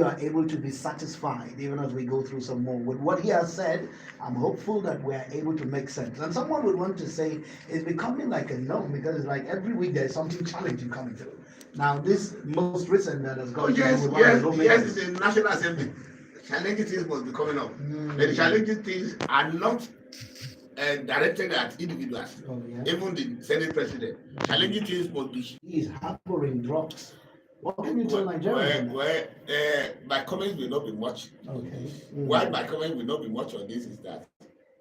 are able to be satisfied even as we go through some more. With what he has said, I'm hopeful that we are able to make sense. And someone would want to say it's becoming like a norm because it's like every week there's something challenging coming through. Now, this most recent that has Oh got to do yes, with one of yes, the yes. lawmakers. In the National Assembly, challenging things must be coming up. But the challenging things are not directed at individuals. Oh, yeah. Even the Senate President, challenging things must be. He is harboring drugs. What can you tell Nigerians on that? My comments will not be much on Okay. this. Why my comment will not be much on this is that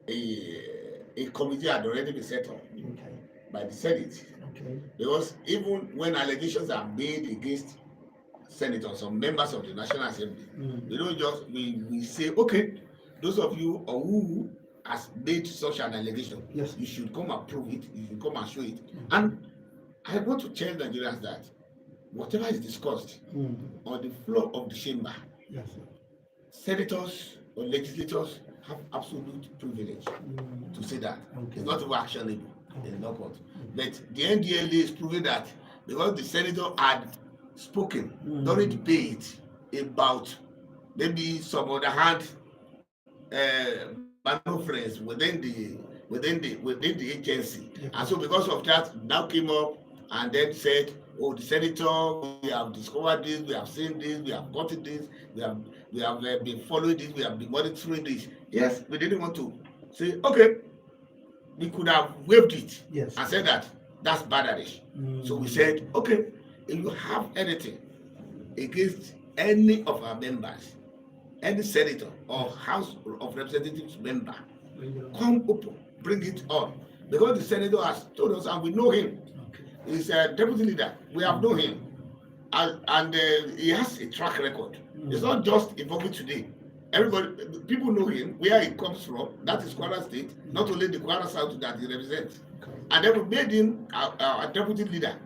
a committee had already been set up Okay. by the Senate. Okay. Because even when allegations are made against senators or members of the National Assembly, we don't just we say, okay, those of you or who has made such an allegation, Yes. you should come and prove it, you should come and show it. And I want to tell Nigerians that whatever is discussed on the floor of the chamber, Yes. senators or legislators have absolute privilege to say that. Okay. It's not even actionable in law court. But the NDLA is proving that because the senator had spoken during debate about maybe some other hand maneuverings within the agency, and so because of that now came up and then said, oh, the senator, we have discovered this, we have seen this, we have gotten this, we have been following this, we have been monitoring this. Yes, we didn't want to say, okay, we could have waived it and said that that's baddish. So we said, okay, if you have anything against any of our members, any senator or House of Representatives member, come open, bring it on. Because the senator has told us, and we know him, he's a deputy leader, we have known him, and he has a track record. It's not just evolving today. Everybody, people know him, where he comes from, that is Kwara State, not only the Kwara South that he represents. And then we made him a deputy leader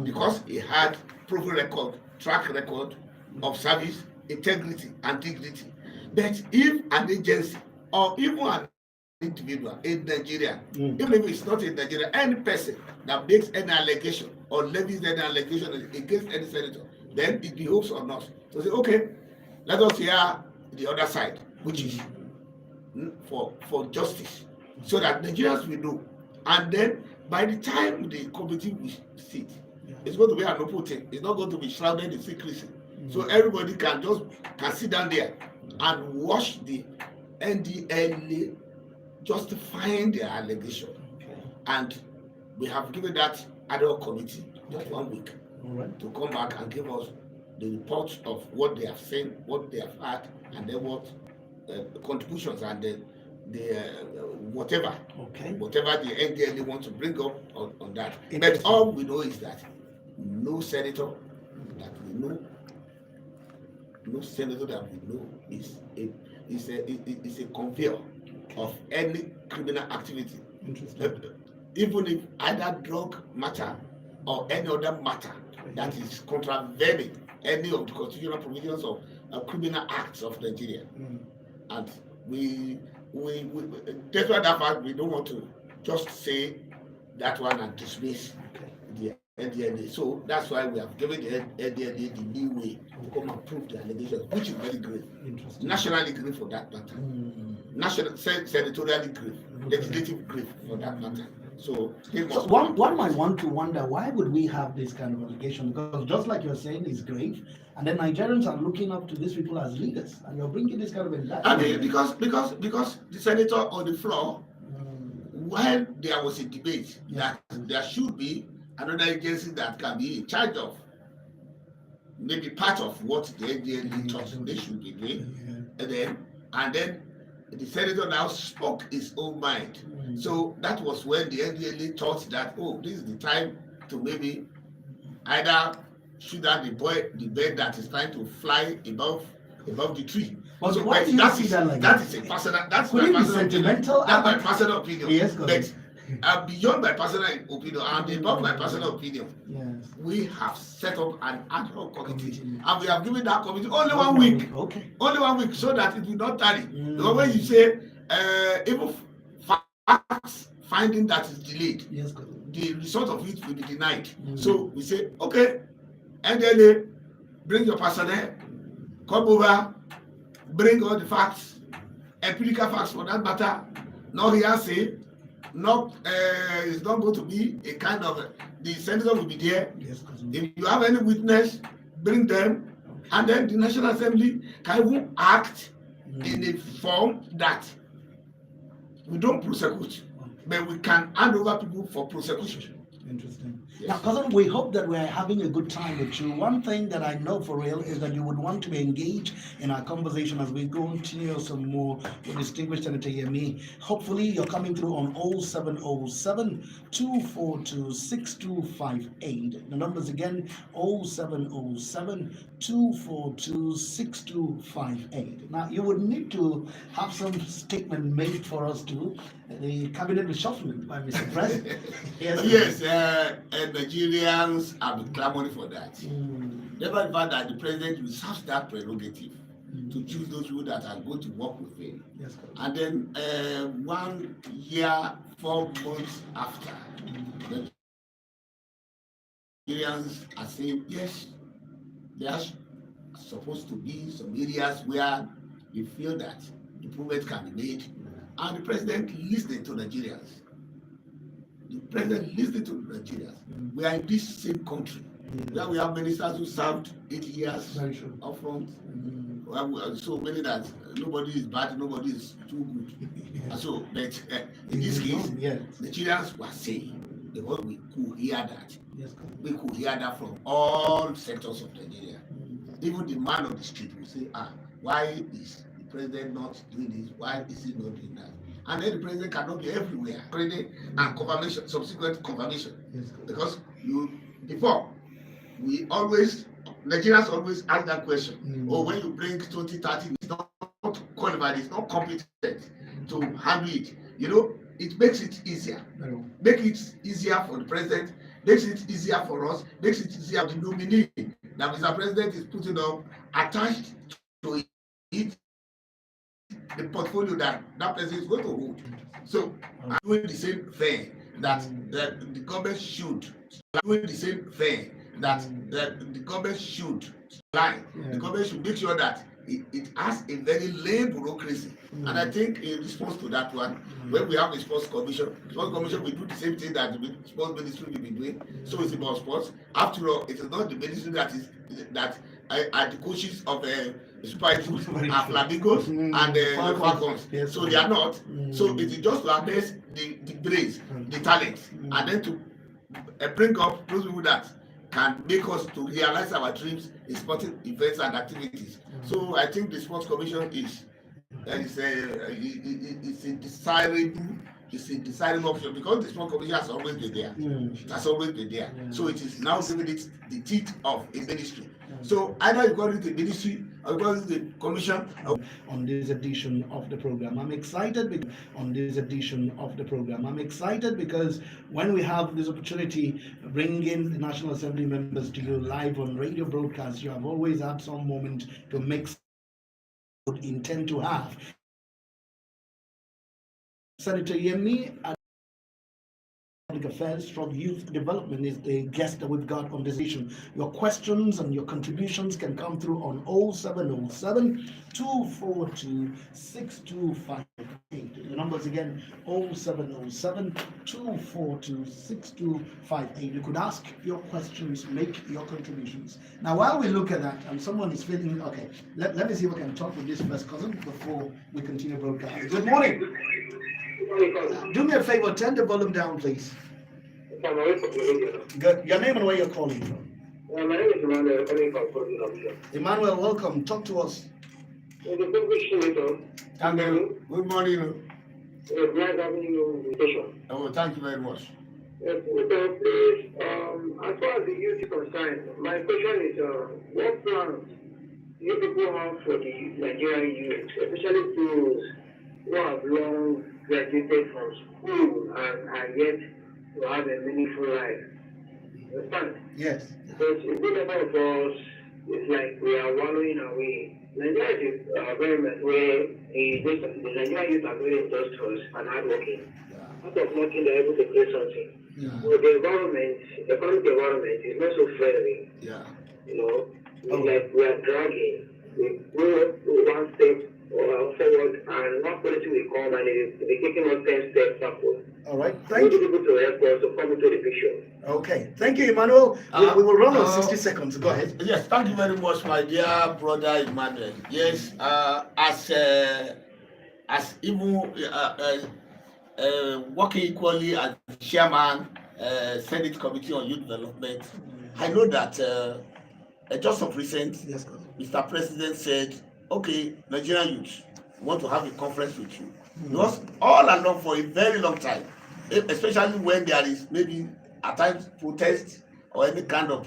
because he had proven record, track record of service, integrity, and dignity. But if an agency or even an individual in Nigeria, even if it's not in Nigeria, any person that makes any allegation or levies any allegation against any senator, then it behoves on us to say, okay, let us hear the other side, which is for justice, so that Nigerians will know. And then by the time the committee will sit, it's going to be an open thing. It's not going to be shrouded in secrecy. So everybody can sit down there and watch the NDLA justifying their allegation. And we have given that ad hoc committee just 1 week to come back and give us the report of what they have seen, what they have had, and then what contributions and the whatever the NDLA want to bring up on that. But all we know is that no senator that we know is a conveyor of any criminal activity. Even if either drug matter or any other matter that is contravening any of the constitutional provisions of criminal acts of Nigeria. And we despite that fact, we don't want to just say that one and dismiss the NDLA. So that's why we have given the NDLA the new way to come and prove the allegations, which is very grave. Nationally grave for that matter. National senatorially grave, legislative grave for that matter. So one might want to wonder, why would we have this kind of allegation? Because just like you're saying, it's grave, and then Nigerians are looking up to these people as leaders, and you're bringing this kind of indictment. I mean, because the senator on the floor, while there was a debate that there should be another agency that can be in charge of maybe part of what the NDLA thought they should be doing, and then the senator now spoke his own mind. So that was when the NDLA thought that, oh, this is the time to maybe either shoot at the bird that is trying to fly above the tree. But so why do you see that like that? That is a personal. That's my personal opinion. That's my personal opinion. Yes, but beyond my personal opinion and above my personal opinion, we have set up an ad hoc committee, and we have given that committee only 1 week. Only 1 week, so that it will not tarry. Because when you say even facts finding that is delayed, the result of it will be denied. So we say, okay, NDLA, bring your personnel, come over, bring all the facts, empirical facts for that matter, no hearsay, not it's not going to be a kind of the senator will be there. Yes, if you have any witness, bring them, and then the National Assembly can even act in a form that we don't prosecute, but we can hand over people for prosecution. Interesting. Yes. Now, cousin, we hope that we're having a good time with you. One thing that I know for real is that you would want to be engaged in our conversation as we continue some more with distinguished Senator Yemi. Hopefully, you're coming through on 0707 242 6258. The numbers again 0707 242 6258. Now, you would need to have some statement made for us too. The cabinet reshuffling by Mr. President. Yes, Nigerians have been clamoring for that. Never the fact that the president reserves that prerogative to choose those people that are going to work with him. Yes, and then 1 year, 4 months after, the Nigerians are saying, yes, there are supposed to be some areas where we feel that improvement can be made. And the president listening to Nigerians. The president listening to Nigerians. We are in this same country where we have ministers who served 8 years up front. So many that nobody is bad, nobody is too good. So, but in this case, Nigerians were saying, because we could hear that. We could hear that from all sectors of Nigeria. Even the man on the street will say, why is the president not doing this? Why is he not doing that? And then the president cannot be everywhere. Training and confirmation, subsequent confirmation. Because before, Nigerians always ask that question. When you bring 2030, it's not qualified, it's not competent to handle it. It makes it easier. Make it easier for the president, makes it easier for us, makes it easier for the nominee that Mr. President is putting up, attached to it, the portfolio that person is going to hold. So I'm doing the same thing that the government should. Doing the same thing that the government should line. The government should make sure that it has a very lean bureaucracy. And I think in response to that one, when we have a sports commission will do the same thing that the sports ministry will be doing. So it's about sports. After all, it is not the ministry that are the coaches of Super Eagles and Flamingos and Falcons. So they are not. So it is just to harness the brains, the talent, and then to bring up those people that can make us to realize our dreams in sporting events and activities. So I think the sports commission is a desirable option because the sports commission has always been there. It has always been there. So it is now giving it the teeth of a ministry. So either you call it a ministry or you call it a commission. On this edition of the program, I'm excited because when we have this opportunity bringing the National Assembly members to you live on radio broadcast, you have always had some moment to make would intend to have. Senator Yemi, Public Affairs from Youth Development is the guest that we've got on this edition. Your questions and your contributions can come through on 0707 242 6258. The numbers again 0707 242 6258. You could ask your questions, make your contributions. Now, while we look at that, and someone is feeling okay, let me see if I can talk with this first cousin before we continue broadcasting. Good morning. Do me a favor, turn the volume down, please. Good. Your name and where you're calling from? My name is Emmanuel, calling from Portland. Emmanuel, welcome. Talk to us. Good morning. It's nice having you on the station. Oh, thank you very much. Please, as far as the youth is concerned, my question is, what plans do you people have for the Nigerian youth, especially those who have long graduated from school and are yet to have a meaningful life? Understand? Yes. Because a good number of us, it's like we are wallowing away. Nigeria is very much where the Nigerian youth are very industrious and hardworking. Out of nothing, they're able to create something. So the economic environment is not so friendly. Yeah. It's like we are dragging. we go one step forward and one policy will come and it will be taking us 10 steps backward. All right. We Thank need you. people to help us to come into the picture. Okay. Thank you, Emmanuel. We will run on 60 seconds. Go ahead. Yes, thank you very much, my dear brother Emmanuel. Yes, as even working equally as chairman, Senate Committee on Youth Development, I know that just of recent, Yes, Mr. President said, okay, Nigerian youth, we want to have a conference with you. Because all along for a very long time, especially when there is maybe at times protest or any kind of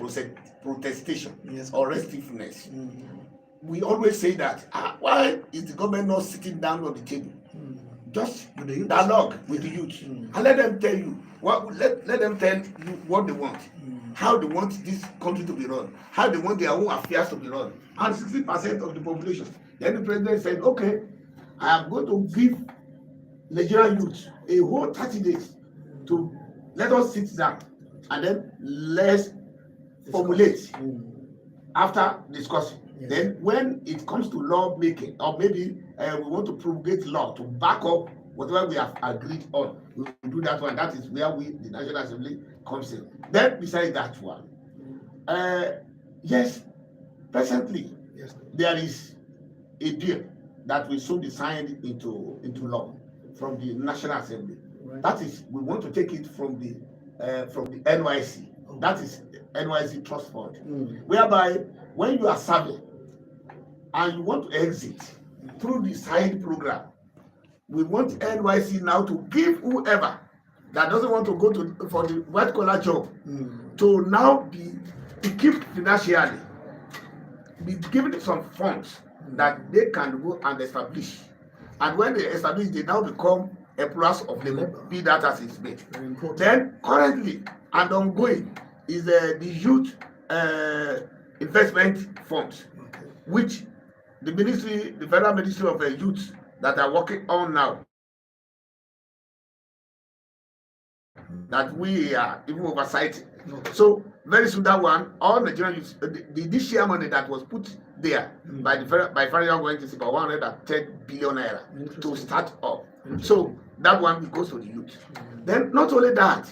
protestation Yes, or restiveness, we always say that, why is the government not sitting down on the table? Just dialogue with the youth and let them tell you let them tell you what they want, how they want this country to be run, how they want their own affairs to be run. And 60% of the population. Then the president said, okay, I am going to give Nigerian youth a whole 30 days to let us sit down and then let's formulate after discussing. Yes. Then when it comes to law making, or maybe we want to promulgate law to back up whatever we have agreed on, we will do that one. That is where the National Assembly comes in. Then besides that one, yes, presently there is a deal that will soon be signed into law from the National Assembly. Right. That is, we want to take it from the NYC. Okay. That is NYC Trust Fund, whereby when you are serving and you want to exit through the side program, we want NYC now to give whoever that doesn't want to go for the white collar job to now to keep financially, be given some funds that they can go and establish. And when they establish, they now become employers of labor, be that as it's made. Then currently and ongoing is the youth investment funds, which the Federal Ministry of Youth that are working on now, that we are even oversighting. So very soon that one, all Nigerian youth, this share money that was put there by federal government is about 110 billion naira to start up. So that one goes to the youth. Then not only that,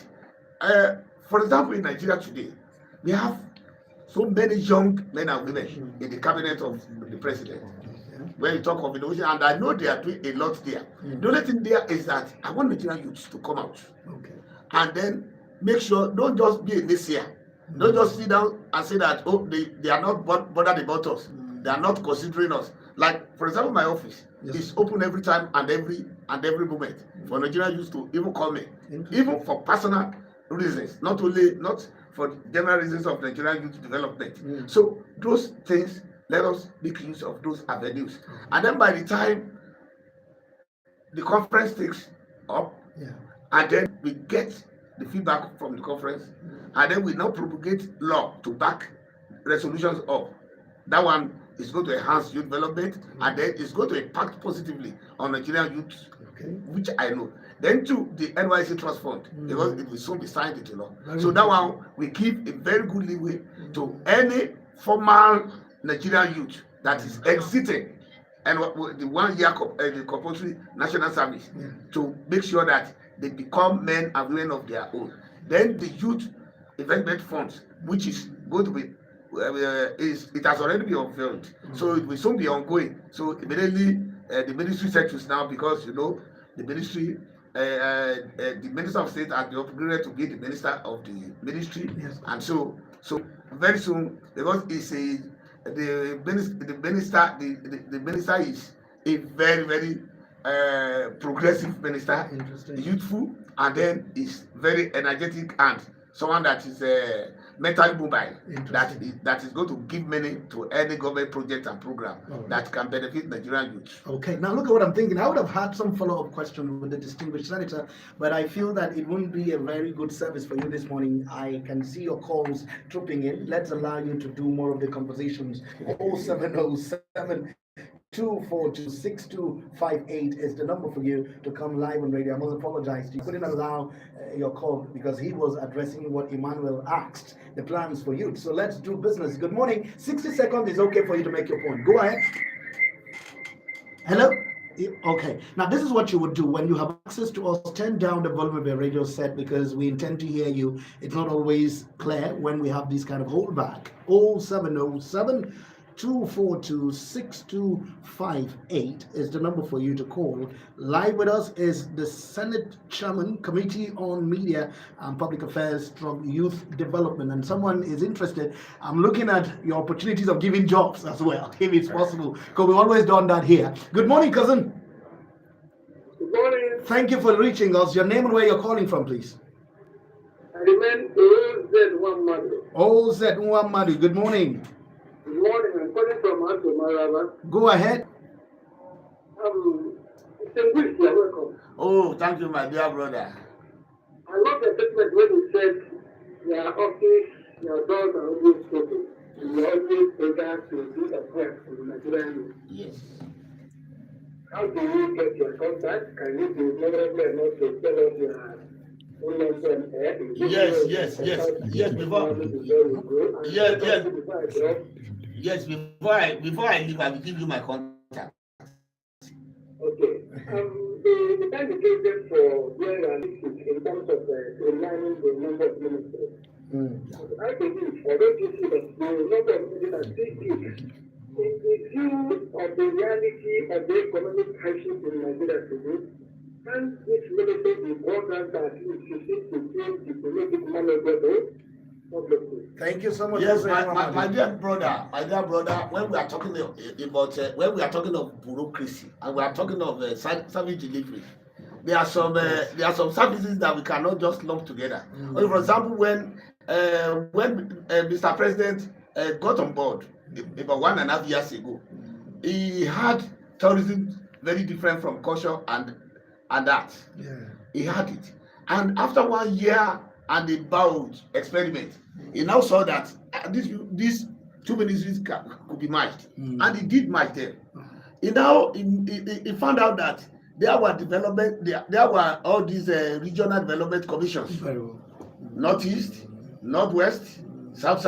for example, in Nigeria today, we have so many young men and women in the cabinet of the president. When you talk of innovation, and I know they are doing a lot there. The only thing there is that I want Nigerian youths to come out and then make sure, don't just be a naysayer. Don't just sit down and say that, oh, they are not bothered about us. They are not considering us. Like, for example, my office is open every time and every moment for Nigerian youths to even call me, even for personal reasons, not for general reasons of Nigerian youth development. So those things, let us make use of those avenues. And then by the time the conference takes up, and then we get the feedback from the conference, and then we now propagate law to back resolutions up. That one is going to enhance youth development, and then it's going to impact positively on Nigerian youth, which I know. Then to the NYC Trust Fund, because it will soon be signed into law. So that one we give a very good leeway to any formal Nigerian youth that is exiting and the 1 year the compulsory national service to make sure that they become men and women of their own. Then the youth investment funds, which is going to be it has already been unveiled, so it will soon be ongoing. So immediately the ministry settles now, because the ministry, the minister of state has been upgraded to be the minister of the ministry, and so very soon, because the minister is a very, very progressive minister, youthful, and then is very energetic, and someone that is mentally mobile, that is going to give money to any government project and program that can benefit Nigerian youth. Okay, now look at what I'm thinking. I would have had some follow-up question with the distinguished senator, but I feel that it wouldn't be a very good service for you this morning. I can see your calls trooping in. Let's allow you to do more of the conversations. 0707 242-6258 is the number for you to come live on radio. I must apologize to you. Couldn't allow your call because he was addressing what Emmanuel asked, the plans for youth. So let's do business. Good morning. 60 seconds is okay for you to make your point. Go ahead. Hello? Okay. Now, this is what you would do when you have access to us. Turn down the volume of your radio set because we intend to hear you. It's not always clear when we have these kind of holdback. 0707 242-6258 is the number for you to call. Live with us is the Senate Chairman, Committee on Media and Public Affairs from Youth Development. And someone is interested. I'm looking at your opportunities of giving jobs as well, if it's possible, because we've always done that here. Good morning, cousin. Good morning. Thank you for reaching us. Your name and where you're calling from, please. I remain OZ1 Madu. OZ1 Madu. Good morning. Good morning. I'm calling from Ato Maraba. Go ahead. It's a good you're welcome. Oh, thank you, my dear brother. I love the statement when you said your office, your doors are always open. And you always eager to do the work for the Nigerian youth. Yes. How do you get your contact? Can you be memorable enough to tell us your Before I leave, I will give you my contact. Okay. The time you gave them for where you are listed in terms of aligning the number of ministers. I believe, or don't you see that the number of ministers are still big in view of the reality of the economic crisis in Nigeria today? And this minister is important that it should to change the political manageable. Thank you so much. Yes, my dear brother, when we are talking about bureaucracy and we are talking of service delivery, there are some services that we cannot just lump together. For example, when Mr. President got on board about 1.5 years ago, he had tourism very different from culture and that. Yeah. He had it, and after 1 year and the bold experiment, he now saw that these two ministries could be merged, and he did merge them. He found out that there were all these regional development commissions. Very well. Northeast, Northwest, South,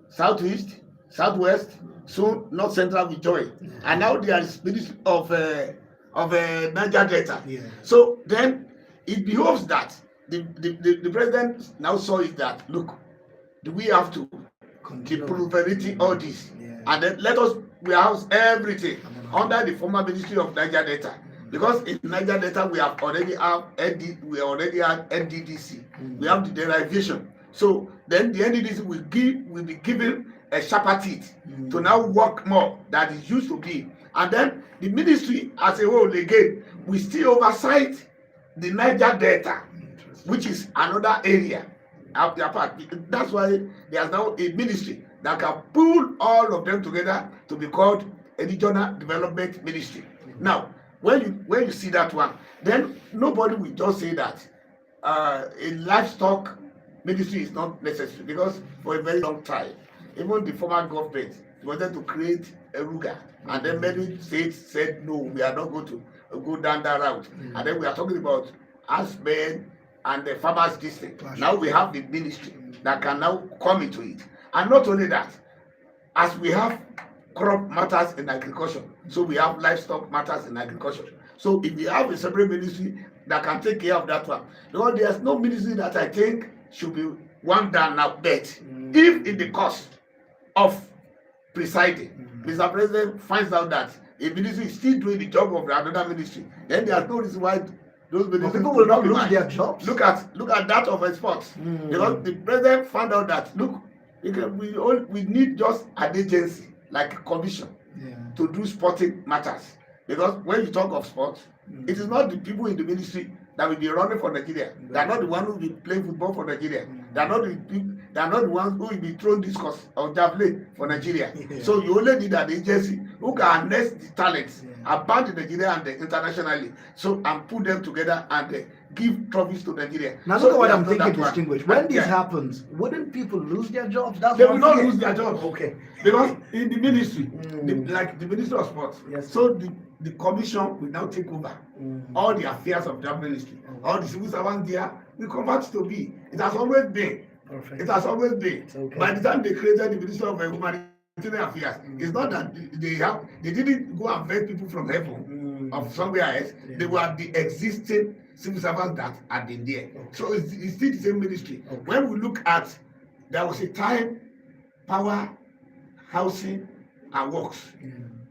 Southeast, Southwest, soon North Central will join, and now there is Ministry of Niger Delta. Yeah. So then it behoves that the president now saw it that, look, do we have to proliferate all this? Yeah. And then let us warehouse everything under the former Ministry of Niger Delta. Because in Niger Delta we already have NDDC. We have the derivation. So then the NDDC will be given a sharper teeth to now work more than it used to be. And then the ministry as a whole again will still oversight the Niger Delta, which is another area of their part. That's why there's now a ministry that can pull all of them together to be called a regional development ministry. Now, when you see that one, then nobody will just say that a livestock ministry is not necessary, because for a very long time, even the former government wanted to create a RUGA, and then many states said no, we are not going to go down that route. And then we are talking about Aspen and the farmers district. Now we have the ministry that can now come into it. And not only that, as we have crop matters in agriculture, so we have livestock matters in agriculture. So if we have a separate ministry that can take care of that one, because there's no ministry that I think should be one down now. But if in the course of presiding, Mr. President finds out that a ministry is still doing the job of another ministry, then there's no reason why those ministries people will not lose their jobs. Look at that of exports. Because the president found out that, look, we need just an agency like a commission to do sporting matters. Because when you talk of sports, it is not the people in the ministry that will be running for Nigeria. They are not the one who will be playing football for Nigeria. They are not They are not the ones who will be throwing discus or javelin for Nigeria. Yeah. So you only need an agency who can harness the talents about Nigeria and internationally. So and put them together and give trophies to Nigeria. Now So look at what we I'm have done thinking, that one. distinguished. When And, this happens, wouldn't people lose their jobs? That's they what will I'm not thinking. lose their jobs. Okay. Because in the ministry, Mm. like the Ministry of Sports, Yes. so the commission will now take over all the affairs of that ministry. Okay. All the civil servants there will convert to be. It has always been. Perfect. It has always been. Okay. By the time they created the Ministry of Humanitarian Affairs, it's not that they didn't go and vet people from heaven of somewhere else. Yeah. They were the existing civil servants that had been there. Okay. So it's still the same ministry. Okay. When we look at, there was a time power, housing, and works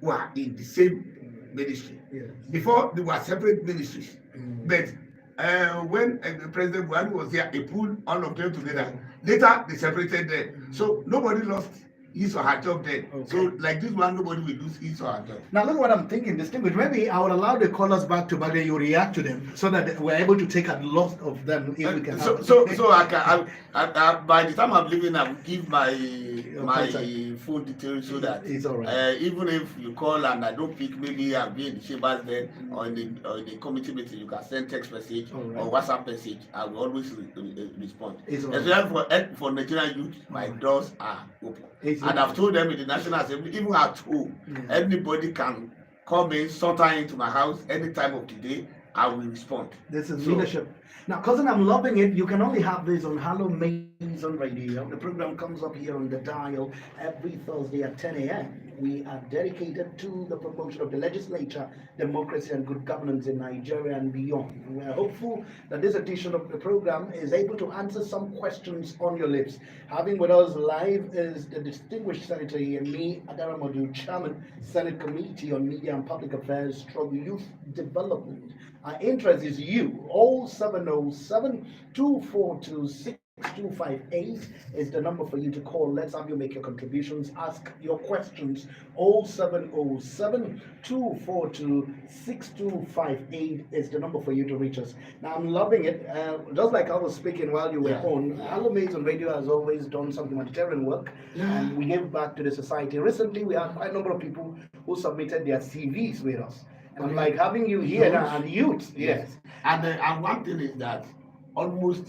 were in the same ministry. Yes. Before they were separate ministries. But when President Buhari was there, he pulled all of them together. Later, they separated them. So nobody lost his or her job then. Okay. So like this one, nobody will lose his or her job. Now look what I'm thinking, distinguished. Maybe I would allow the callers back to back, then you react to them so that we're able to take a lot of them if we can. So I can. By the time I'm leaving, I will give my contact. full details so that It's all right. even if you call and I don't pick, maybe I'll be in the chambers then or in the committee meeting. You can send text message All right. or WhatsApp message. I will always respond. It's all right. Especially for Nigerian youth, my doors are open. And I've told them in the National Assembly, even at home, anybody can come in, saunter into my house any time of the day. I will respond. This is leadership. Now, cousin, I'm loving it. You can only have this on Hello Mason Radio. The program comes up here on the dial every Thursday at 10 a.m. We are dedicated to the promotion of the legislature, democracy, and good governance in Nigeria and beyond. We're hopeful that this edition of the program is able to answer some questions on your lips. Having with us live is the distinguished Senator Yemi Adaramodu, Chairman, Senate Committee on Media and Public Affairs, Struggle Youth Development. Our interest is you. 0707 242 6258 is the number for you to call. Let's have you make your contributions, ask your questions. 0707 242 6258 is the number for you to reach us. Now, I'm loving it. Just like I was speaking while you were on, Hello Mason Radio has always done some humanitarian work, and we gave back to the society. Recently, we had quite a number of people who submitted their CVs with us. And I'm like having you here now, and youth, yes. And one thing is that almost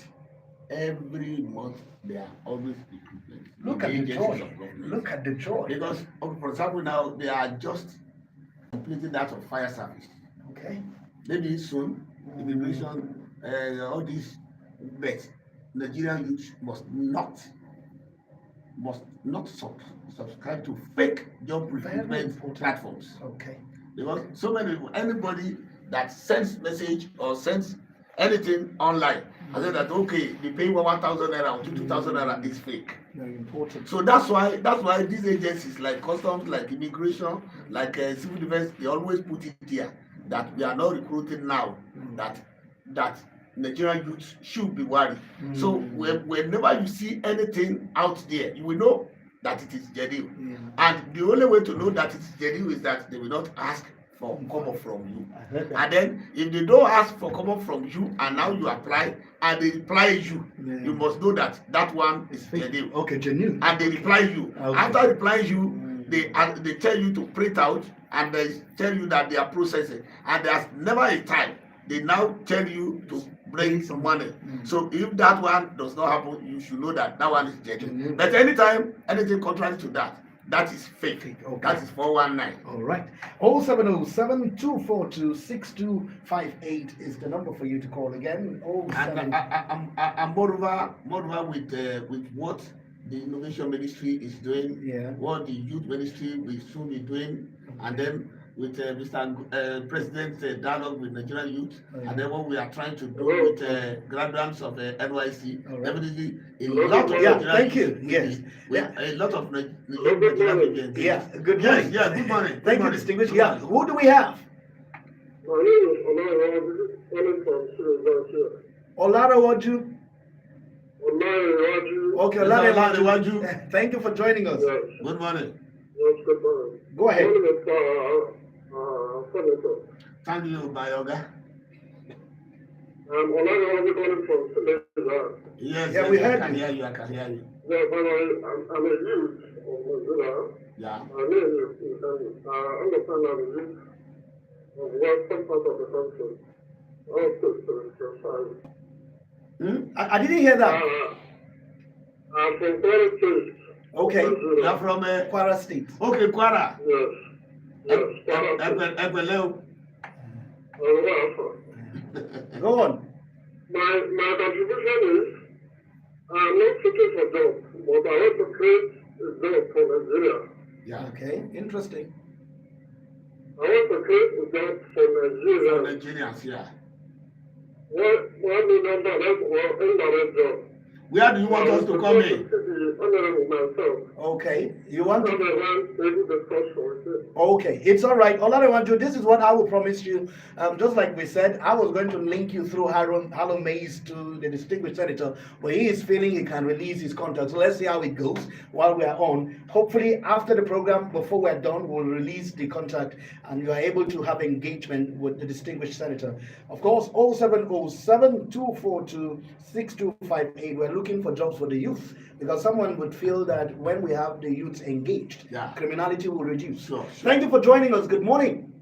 every month there are always recruitment. Look at the joy. Look at the joy. Because, for example, now they are just completing that of fire service. Okay. Maybe soon, immigration, all these, but Nigerian youth must not subscribe to fake job recruitment platforms. Okay. Because so many people, anybody that sends message or sends anything online, I say that okay, they pay 1,000 naira or 2,000 naira is fake. Very important. So that's why these agencies like customs, like immigration, like civil defense, they always put it there that we are not recruiting now. That Nigerian youth should be worried. So whenever you see anything out there, you will know that it is genuine. And the only way to know that it is genuine is that they will not ask for cover from you. And then if they don't ask for cover from you and now you apply and they reply you, you must know that that one is genuine. Okay, genuine. And they reply you. Okay. After replying you, they tell you to print out and they tell you that they are processing. And there's never a time they now tell you to bring some money. So if that one does not happen, you should know that that one is genuine. But anytime anything contrary to that, that is fake. Okay. That is 419. All right. 0707 242 6258 is the number for you to call again. And moreover with what the Innovation Ministry is doing, what the Youth Ministry will soon be doing, and then with Mr. President's dialogue with Nigerian youth, and then what we are trying to do with graduates of NYC, evidently a lot of thank you. Yes, a lot of Nigerian youth. Yeah, good morning. Yes, good morning. Thank you, distinguished. Yeah, who do we have? My name is Olaro calling from Sunrisevisualsnews. Olarawaju. Olaro. Okay, Olarawaju. Thank you for joining us. Yes. Good morning. Yes, good morning. Go ahead. My name is Senator. Thank you, Bayoga. Olaro calling from Sunrisevisualsnews. Yes, Yeah, we heard I can you. hear you. I can hear you. Yeah, but I'm a youth of Mozilla. Yeah. I understand I'm a youth of western part of the country. Also, I didn't hear that. I'm from Kwara State. Okay, You're from Kwara State. Okay, Kwara. Yes. Yes, Kwara State. Ebele. Go on. My contribution is I'm not seeking for job, but I want to create a job for Nigeria. Yeah. Okay, interesting. I want to create a job for For Nigeria. Nigerians, yeah. One million dollars or indirect job. Where do you want us to come in? Okay, you want to... to... Okay, it's all right. All I want to, this is what I will promise you. Just like we said, I was going to link you through Harold Mays to the distinguished senator, but he is feeling he can release his contact. So let's see how it goes while we are on. Hopefully, after the program, before we're done, we'll release the contact and you are able to have engagement with the distinguished senator. Of course, 0707 242 6258. We're looking for jobs for the youth because someone would feel that when we have the youth engaged, criminality will reduce. Sure. Thank you for joining us. Good morning.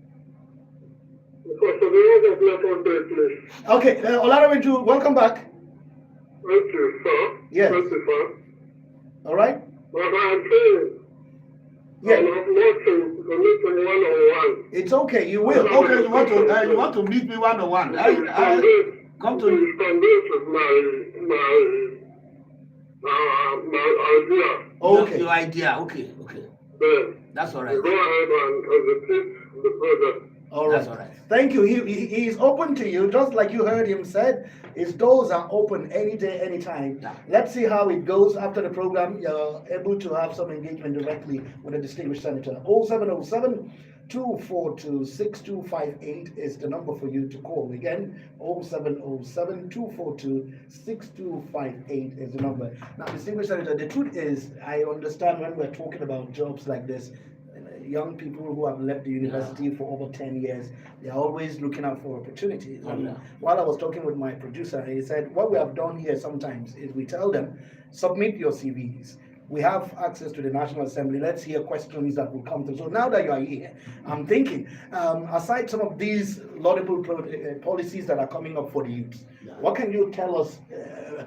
Okay, Olarawenju, welcome back. Thank you, sir. Yes. Thank you, sir. All right. But I'm saying, Yeah. I'm not to meet me one-on-one. It's okay. You will. Okay, you want to meet me one-on-one. Come to you. Convince my idea. Okay. Your idea. Okay. Then That's all right. you go ahead and repeat the project. All right. That's all right. Thank you. He is open to you, just like you heard him said. His doors are open any day, anytime. Yeah. Let's see how it goes after the program. You're able to have some engagement directly with a distinguished senator. 0707 242 6258 is the number for you to call. Again, 0707 242 6258 is the number. Now, distinguished senator, the truth is, I understand when we're talking about jobs like this, young people who have left the university for over 10 years, they're always looking out for opportunities. And while I was talking with my producer, he said, what we have done here sometimes is we tell them, submit your CVs. We have access to the National Assembly. Let's hear questions that will come through. So now that you are here, I'm thinking, aside some of these laudable policies that are coming up for the youth, what can you tell us?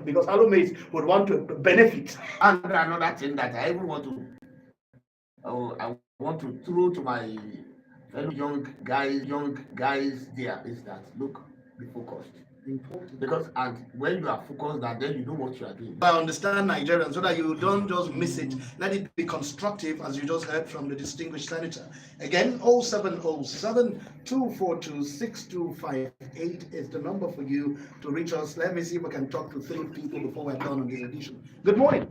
Because Harold would want to benefit. And another thing that I even want to, I want to throw to my fellow young guys there is that, look, be focused. Important. Because and when you are focused, and then you know what you are doing. I understand Nigerians so that you don't just miss it. Let it be constructive, as you just heard from the distinguished senator. Again, 0707 242 6258 is the number for you to reach us. Let me see if I can talk to 3 people before we're done on this edition. Good morning.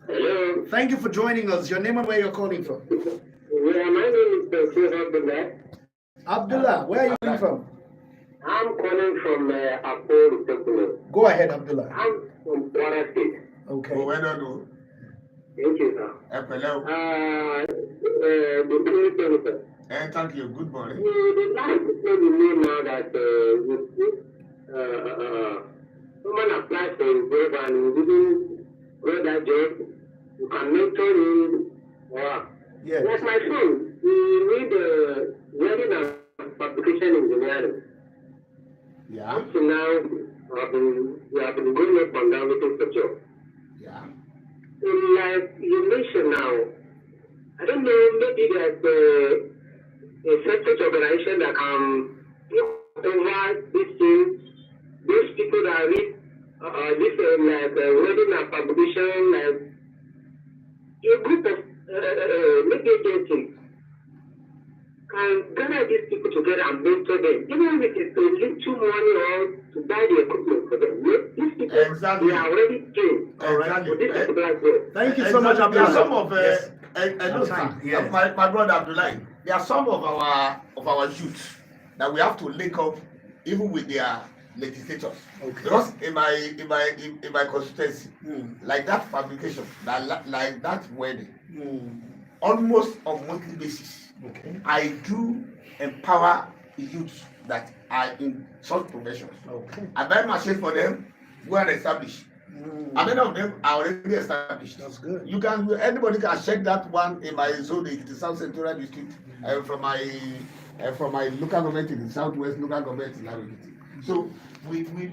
Hello. Thank you for joining us. Your name and where you're calling from? Yeah, my name is Abdullah. Abdullah, where are you calling from? I'm calling from Akko. Go ahead, Abdullah. I'm from Kwara State. Okay. Oh, I don't know. Thank you, sir. Hello. The Senator. Thank you. Good morning. The last people you know now that someone applied for a job and you didn't get that job, you can mentor him. Yes. Like my son, he read welding and fabrication engineering. Yeah. Up to now, we have been going up and down looking for job. Yeah. Like you mentioned now, I don't know, maybe there's a separate organization that can look over these things, those people that read this like welding and fabrication, like a group of maybe agencies can gather these people together and mentor them, even if it's to little money or to buy the equipment for them. These people, Exactly. they are already trained Exactly. for this particular job. Thank you so much, There Abdullah. are some of Yes. sir, my brother Abdullah. There are some of our youth that we have to link up even with their legislators. Okay. Because in my constituency, like that fabrication, like that wedding, almost on monthly basis, Okay. I do empower the youth that are in such professions. Okay. I buy machines for them, go and establish. And many of them are already established. That's good. Anybody can check that one in my zone, the South Central District, from my local government in the Southwest local government in Larikiti. So we do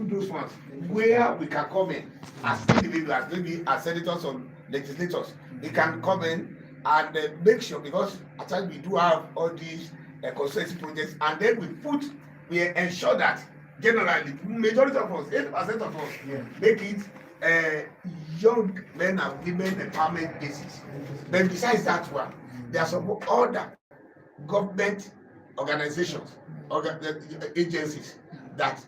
those ones where we can come in as individuals, maybe as senators or legislators. We can come in and make sure, because at times we do have all these constituency projects, and then we ensure that generally majority of us, 80% of us, make it young men and women empowerment basis. Then besides that one, there are some other government organizations, agencies that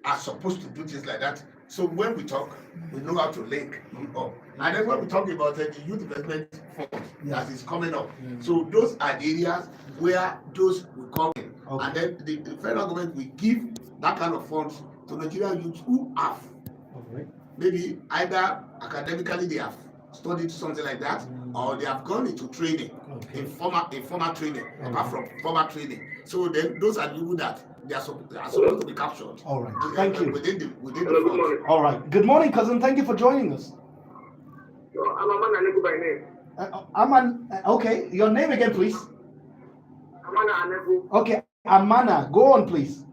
are supposed to do things like that. So when we talk, we know how to link it up. And then when we talk about the youth investment fund that is coming up, so those are the areas where those will come in. And then the federal government will give that kind of funds to Nigerian youths who have maybe either academically they have studied something like that, or they have gone into training, informal training, apart from formal training. So then those are the people that they are supposed to be captured. All right. Thank you. Within the funds. All right. Good morning, cousin. Thank you for joining us. I'm Amana Anebu by name. Okay. Your name again, please. Amana Anebu. Okay. Amana. Go on, please.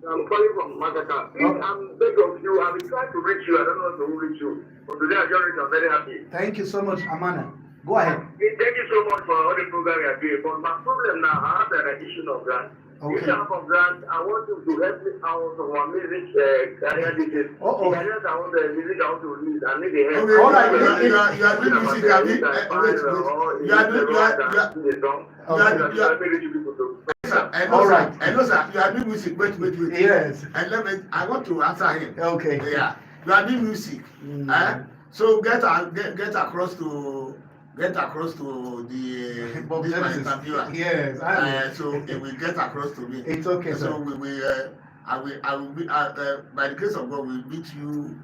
I'm calling from Madagascar. Please, I'm begging of you. I've been trying to reach you. I don't know how to reach you. But today I just reached. I'm very happy. Thank you so much, Amana. Go ahead. Thank you so much for all the program you are doing. But my problem now, I have an issue of grant. This type of grant, I want you to help me out of my music career details. The careers I want the music I want to release. I need the help. Okay, all right. You are doing music. You are doing all right. I know, sir. You are doing music. Wait. Yes. And I want to answer him. Okay. Yeah. You are doing music. So get across to the this my interviewer. Yes. So it will get across to me. It's okay, so sir. we will. I will be. By the grace of God, we'll meet you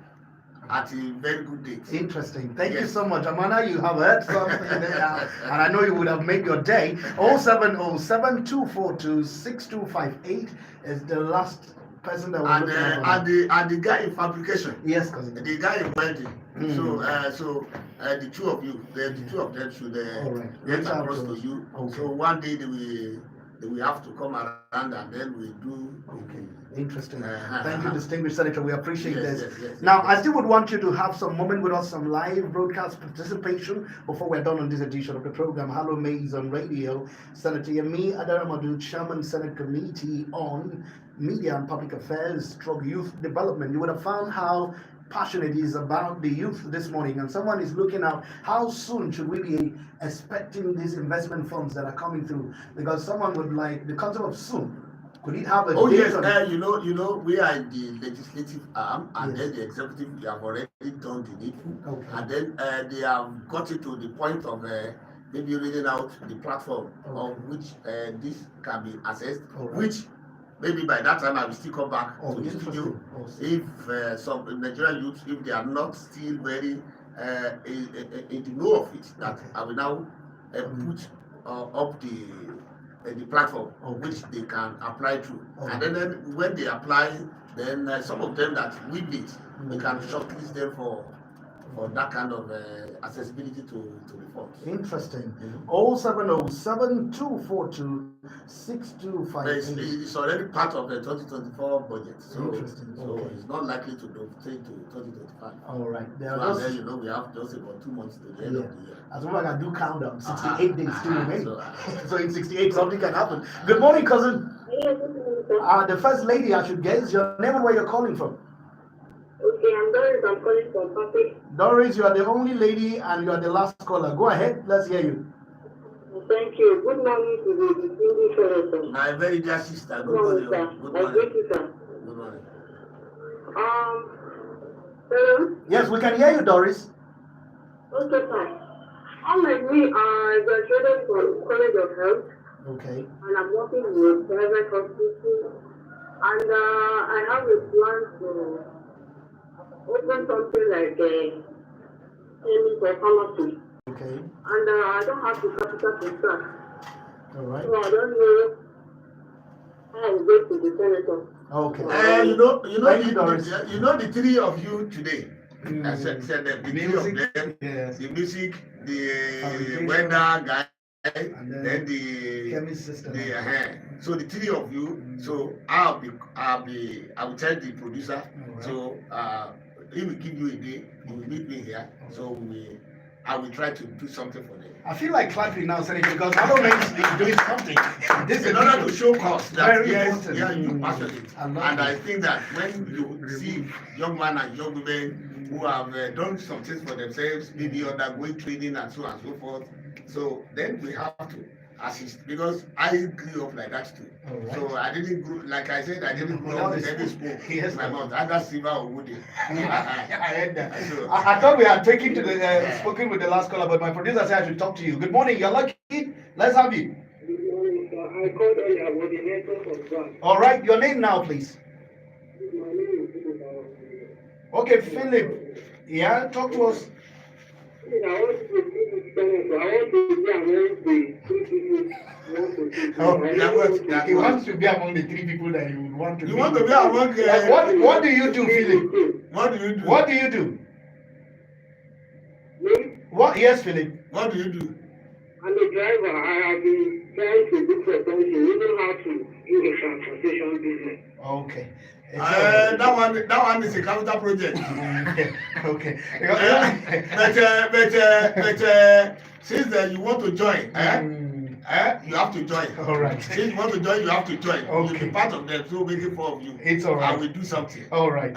at a very good date. Interesting. Thank you so much, Amana. You have heard something there, and I know you would have made your day. 0707-242-6258 is the last person that was and the guy in fabrication. Yes, cousin. The guy in welding. So the two of them should get across to you. Okay. So one day they will have to come around, and then we do. Okay. Interesting. Thank you, distinguished senator. We appreciate this. Now, I still would want you to have some moment with us, some live broadcast participation before we're done on this edition of the program. Hello, Maize on Radio. Senator Yemi Adaramadu, Chairman, Senate Committee on Media and Public Affairs, Youth Development. You would have found how passionate he is about the youth this morning, and someone is looking at how soon should we be expecting these investment funds that are coming through, because someone would like the concept of soon. Could it have a yes, you know, we are in the legislative arm, and then the executive, we have already done the needful, and then they have got it to the point of maybe reading out the platform on which this can be accessed, which maybe by that time I will still come back to the studio. If some Nigerian youths, if they are not still very in the know of it, that I will now put up the platform which they can apply to. And then when they apply, then some of them that we need, we can shortlist them for that kind of accessibility to the funds. Interesting. 0707-242-6258. It's already part of the 2024 budget. So, interesting. So it's not likely to take to 2025. All right. So then, we have just about 2 months to the end of the year. As long as I do countdown, 68 days still remaining. So in 68, something can happen. Good morning, cousin. The first lady, I should guess your name and where you're calling from. Okay, I'm Doris. I'm calling from Papi. Doris, you are the only lady and you are the last caller. Go ahead. Let's hear you. Thank you. Good morning to the distinguished senator. My very dear sister. Good morning, sir. Good morning. Thank you, sir. Good morning. Hello? Yes, we can hear you, Doris. Okay, fine. Unlike me, I graduated from College of Health. Okay. And I'm working with private hospital. And I have a plan to open something like a clinic or pharmacy. Okay. And I don't have the capital to start. All right. So I don't know how I go to the senator. Okay. You know the three of you today. I said them, the music, three of them, yes. the music, the Fabrication, weather guy, and then the chemist system. so the three of you. So I will tell the producer. Alright. So he will give you a day. He will meet me here. So I will try to do something for them. I feel like clapping now, Senator, because government is doing something. This in order to show cause that very yes, important. yeah, you passionate. And I think that when you see young men and young women who have done some things for themselves, maybe undergoing training and so on and so forth, so then we have to assist, because I grew up like that too. Right. So I didn't grow, like I said, I didn't grow up with any spoon in my mouth, either silver or wooden. I heard that. So, I thought we had taken to the spoken with the last caller, but my producer said I should talk to you. Good morning, you're lucky. Let's have you. Good morning, sir. I called earlier about the network of God. All right, your name now, please. My name is Philip. Okay, Philip. Yeah, talk to us. I want to see this channel, so I want to be among the he wants to be among the three people that you would want to be. You want to be among what do you do, Philip? What do you do? What do you do? Me? What? Yes, Philip. What do you do? I'm a driver. I have been trying to look for something. You know how to do the transportation business. Okay. That one is a capital project. Okay. But since you want to join, you have to join. All right. Since you want to join, you have to join. Okay. You'll be part of them, so make it four of you. It's all right. I will do something. All right.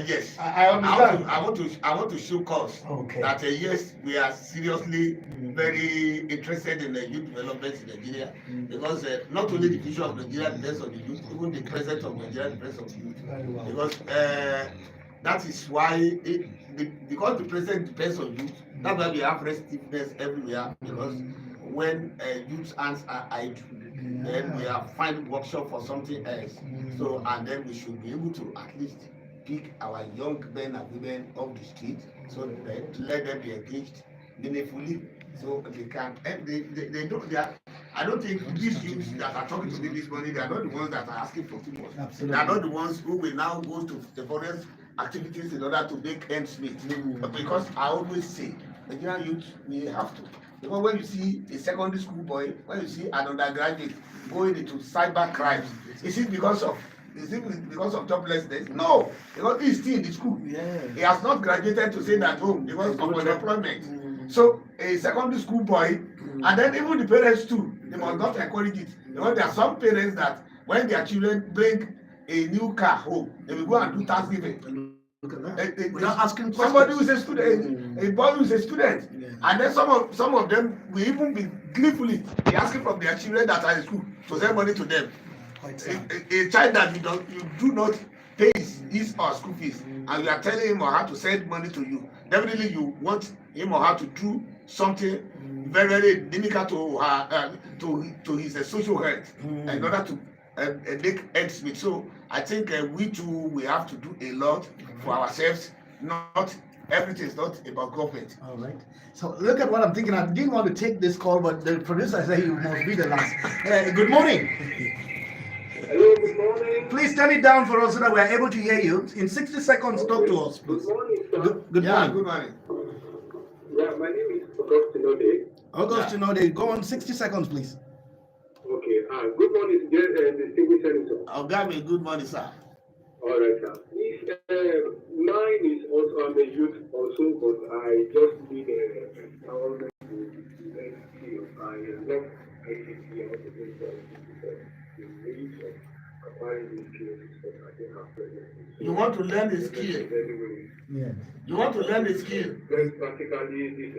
Yes. I understand. I want to show cause. Okay. That yes, we are seriously very interested in the youth development in Nigeria, because not only the future of Nigeria depends on the youth, even the present of Nigeria depends on the youth. Very well. Because that is why because the present depends on youth. That's why we have restiveness everywhere, because when youth hands are idle, then we are finding workshop for something else. So, and then we should be able to at least pick our young men and women off the street, so that to let them be engaged meaningfully, so they can. They don't. They are, I don't think these youths that are talking to me this morning, they are not the ones that are asking for too much. Absolutely. They are not the ones who will now go to the forest activities in order to make ends meet. Because I always say, Nigerian youth, we have to. Because when you see a secondary school boy, when you see an undergraduate going into cyber crimes, is it because of joblessness? No, because he's still in the school. Yeah. He has not graduated to stay at home because of unemployment. So a secondary school boy, and then even the parents too, they must not encourage it. Because there are some parents that when their children bring a new car home, they will go and do Thanksgiving. Look at that. Without asking somebody who is a student, a boy who is a student, and then some of them will even be gleefully be asking from their children that are in school to send money to them. A child that you do not pay his or school fees, and you are telling him or her to send money to you, definitely you want him or her to do something very, very inimical to her to his social health in order to make ends meet. So I think we too, we have to do a lot for ourselves. Not everything is not about government. All right. So look at what I'm thinking. I didn't want to take this call, but the producer said he must be the last. Good morning. Hello, good morning. Please turn it down for us so that we are able to hear you. In 60 seconds, talk to us. Good morning, sir. Good morning. Good morning. Yeah, my name is Augustinode. Augustinode, go on 60 seconds, please. Okay. Good morning, distinguished senator. Ogami, good morning, sir. All right, sir. Mine is also, I'm a youth also, but I just need empowerment to learn skills. I love ICT, I want to do the needs of acquiring these skills, but I don't have presence. You want to learn the skill? Yeah. You want to learn the skill? Very practically, this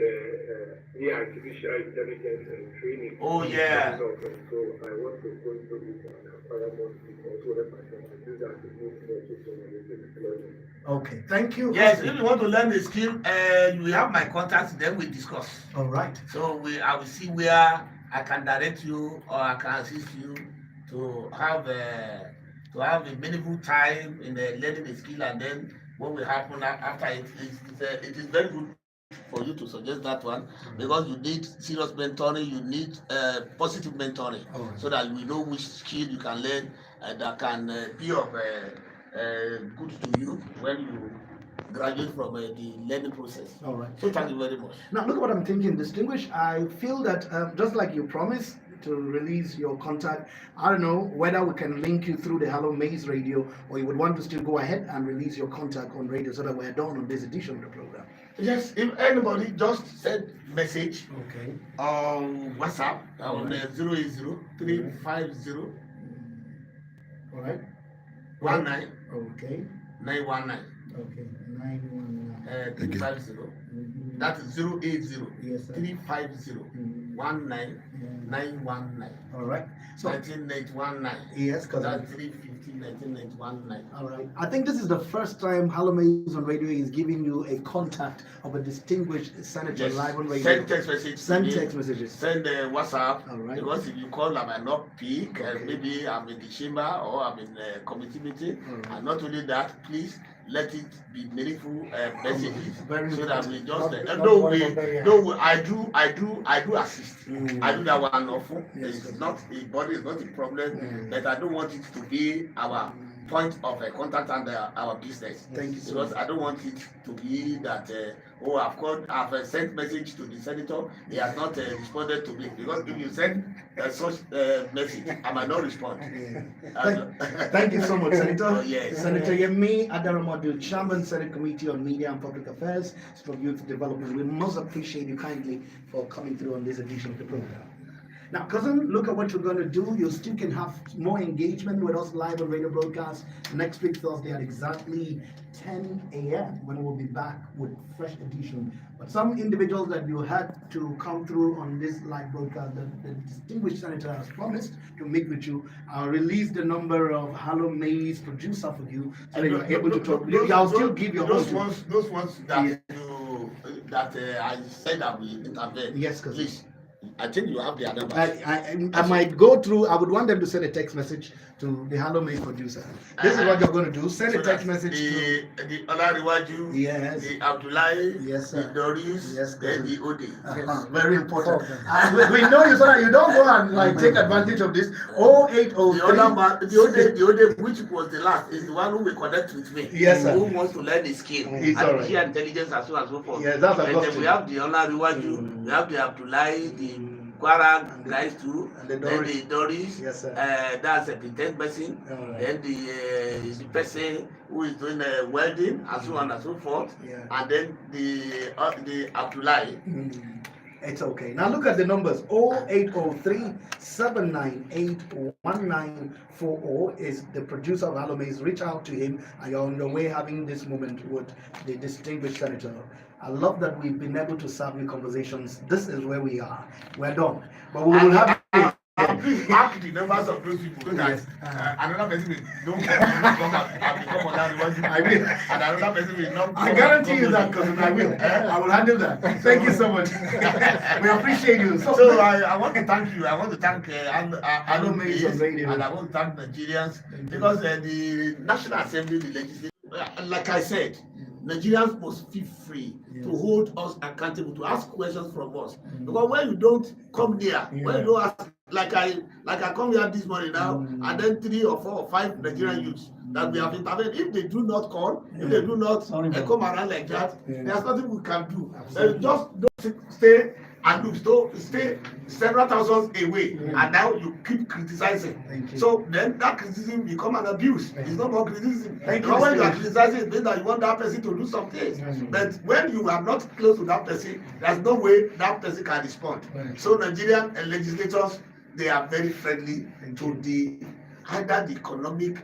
artificial intelligence training. Oh, yeah. So I want to go into this and acquire more skills, also help myself to do that to move more to learning. Okay, thank you. Yes, if you want to learn the skill, you have my contacts, then we discuss. All right. So I will see where I can direct you or I can assist you to have a meaningful time in learning the skill, and then what will happen after it is very good for you to suggest that one, because you need serious mentoring, you need positive mentoring, so that you know which skill you can learn that can be of good to you when you graduate from the learning process. All right. So thank you very much. Now, look at what I'm thinking, Distinguished. I feel that just like you promised to release your contact, I don't know whether we can link you through the Hello Maze radio, or you would want to still go ahead and release your contact on radio so that we're done on this edition of the program. Yes, if anybody just send message Okay. on WhatsApp on 080-350 All right. 19 Okay. 919. Okay. 919. 350. That is 080 Yes, sir. 350 19 919. All right. So 1919. yes, because That's 350 1919. all right. I think this is the first time Hello Maze on radio is giving you a contact of a distinguished senator Yes. live on radio. Send text message. Send to me. text messages. Send WhatsApp. All right. Because if you call, I might not pick. Okay. Maybe I'm in the chamber or I'm in a committee meeting. All right. And not only that, please let it be meaningful messages, Very so that we just I do assist. I do that one often. Yes, It's not a body, it's not a problem, Mm. but I don't want it to be our point of contact and our business. Thank you so Because much. I don't want it to be that I've sent message to the senator, he has not responded to me. Because if you send such message, I might not respond. Thank you so much, Senator. Oh, yes. Senator Yemi Adaramadu, Chairman, Senate Committee on Media and Public Affairs, Stroke Youth Development. We most appreciate you kindly for coming through on this edition of the program. Now, cousin, look at what you're going to do. You still can have more engagement with us live on radio broadcast next week, Thursday at exactly 10 a.m. when we'll be back with fresh edition. But some individuals that you had to come through on this live broadcast, the distinguished senator has promised to meet with you. I'll release the number of Hello Maze producer for you so that you're able to talk. I'll still give you those ones that Yeah. I said that we intervene. Yes, cousin. Please. I think you have their numbers. I might go through. I would want them to send a text message to the Hello Maze producer. This is what you're going to do. Send a text message to the Olariwaju, yes, the Abdullahi, yes, the sir. Doris, Yes, and the Ode. Very important. We know you so that you don't go and take advantage of this. 0803. The other man, the Ode, which was the last, is the one who will connect with me. Yes, sir. Who wants to learn the skill, It's all right. artificial intelligence, and so on and so forth. Yes, that's a And cost then to we you. have the Olariwaju, we have the Abdullahi, the Quarang guys too, And the then Doris. the Doris, Yes, sir. that's the 10th person, All right. then the person who is doing welding and so on and so forth, Yeah. and then the Abdullahi. It's okay. Now look at the numbers. 0803 798 1940 is the producer of Hello Maze. Reach out to him, and you're on your way having this moment with the distinguished senator. I love that we've been able to serve you conversations. This is where we are. We're done. But we will have. Please mark the numbers of those people so that another person will don't come and become another. I will. And another person will not. I guarantee you that, cousin. I will. I will handle that. Thank you so much. We appreciate you. So I want to thank you. I want to thank Hello Maze on radio. and I want to thank Nigerians because the National Assembly, the legislature, like I said, Nigerians must feel free to hold us accountable, to ask questions from us. Because when you don't come here, when you don't ask, like I come here this morning now, and then 3 or 4 or 5 Nigerian youths that we have intervened, if they do not call, if they do not come around like that, there's nothing we can do. Just don't stay and look, stay several thousands away, and now you keep criticizing. So then that criticism become an abuse. It's not more criticism. Because when you are criticizing, it means that you want that person to do something. But when you are not close to that person, there's no way that person can respond. So Nigerian legislators, they are very friendly to either the economic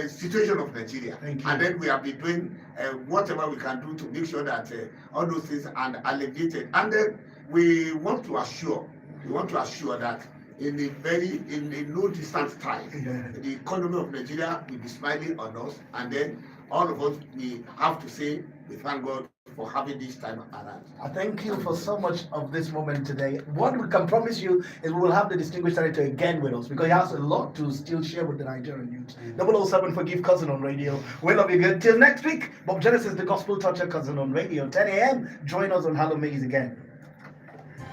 situation of Nigeria, and then we have been doing whatever we can do to make sure that all those things are alleviated. And then we want to assure that in a no distant time, the economy of Nigeria will be smiling on us, and then all of us we have to say we thank God for having this time around. I thank you for so much of this moment today. What we can promise you is we will have the distinguished senator again with us because he has a lot to still share with the Nigerian youth. 007 Forgive Cousin on radio. We love you good. Till next week, Bob Genesis, the Gospel Toucher Cousin on radio. 10 a.m. Join us on Hallow Maze again.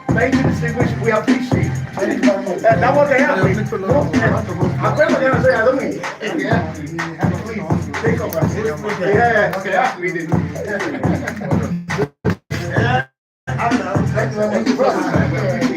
Thank you, distinguished. We appreciate it. That was the happy. My friend was going to say, I don't mean. Yeah. Please, take over. Yeah. Okay, I read it. Yeah. I don't know.